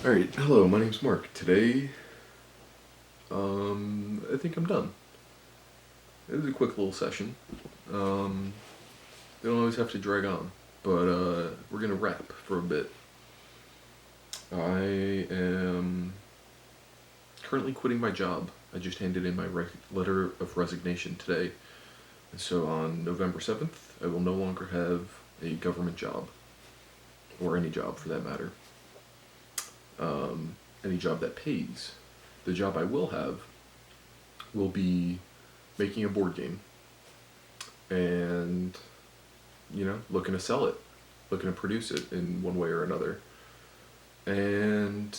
Alright, hello, my name's Mark. Today, I think I'm done. It was a quick little session. They don't always have to drag on, but we're gonna wrap for a bit. I am currently quitting my job. I just handed in my letter of resignation today. And so on November 7th, I will no longer have a government job, or any job for that matter. Any job that pays. The job I will have will be making a board game and, looking to sell it, looking to produce it in one way or another. And,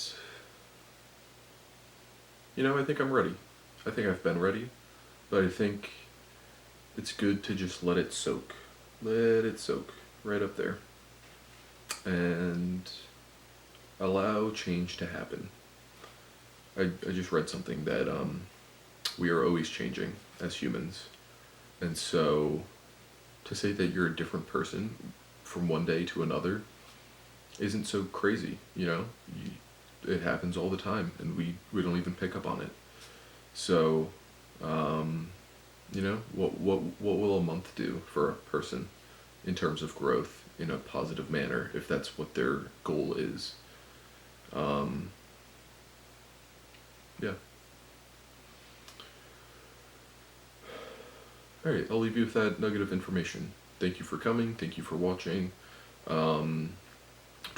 I think I'm ready. I think I've been ready, but I think it's good to just let it soak. Let it soak right up there. And allow change to happen. I just read something that we are always changing as humans. And so to say that you're a different person from one day to another isn't so crazy, it happens all the time and we don't even pick up on it. So, what will a month do for a person in terms of growth in a positive manner if that's what their goal is? Yeah. Alright, I'll leave you with that nugget of information. Thank you for coming, thank you for watching. To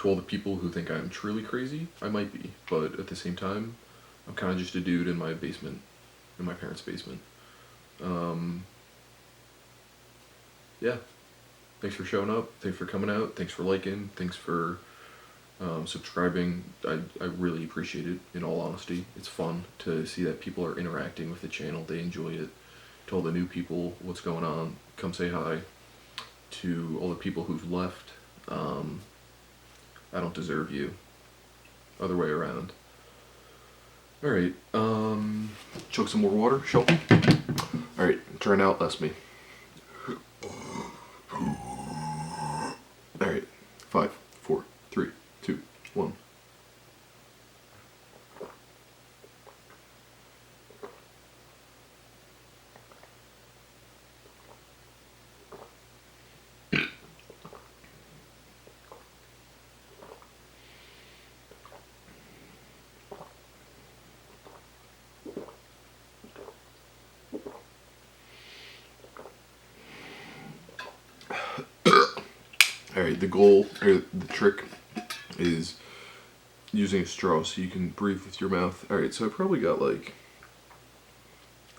all the people who think I'm truly crazy, I might be, but at the same time, I'm kind of just a dude in my basement, in my parents' basement. Yeah. Thanks for showing up, thanks for coming out, thanks for liking, thanks for subscribing. I really appreciate it, in all honesty. It's fun to see that people are interacting with the channel, they enjoy it. To all the new people, what's going on, come say hi. To all the people who've left, I don't deserve you. Other way around. Alright, chug some more water, shall we? Alright, try and outlast me. Alright, 5, 4, 3, 2, 1. Alright, the goal, or the trick, is using a straw so you can breathe with your mouth. Alright, so I probably got like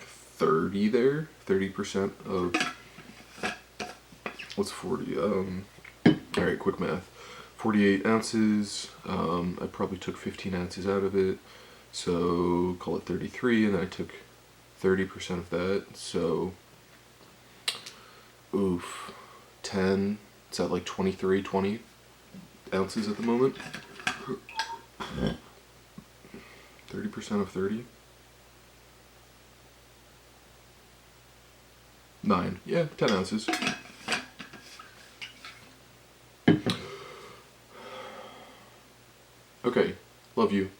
30 there, 30% of, what's 40? Alright, quick math. 48 ounces, I probably took 15 ounces out of it, so call it 33, and then I took 30% of that, so, oof, 10, it's at like 23, 20 ounces at the moment. 30% of 30? 9, yeah, 10 ounces. Okay, love you.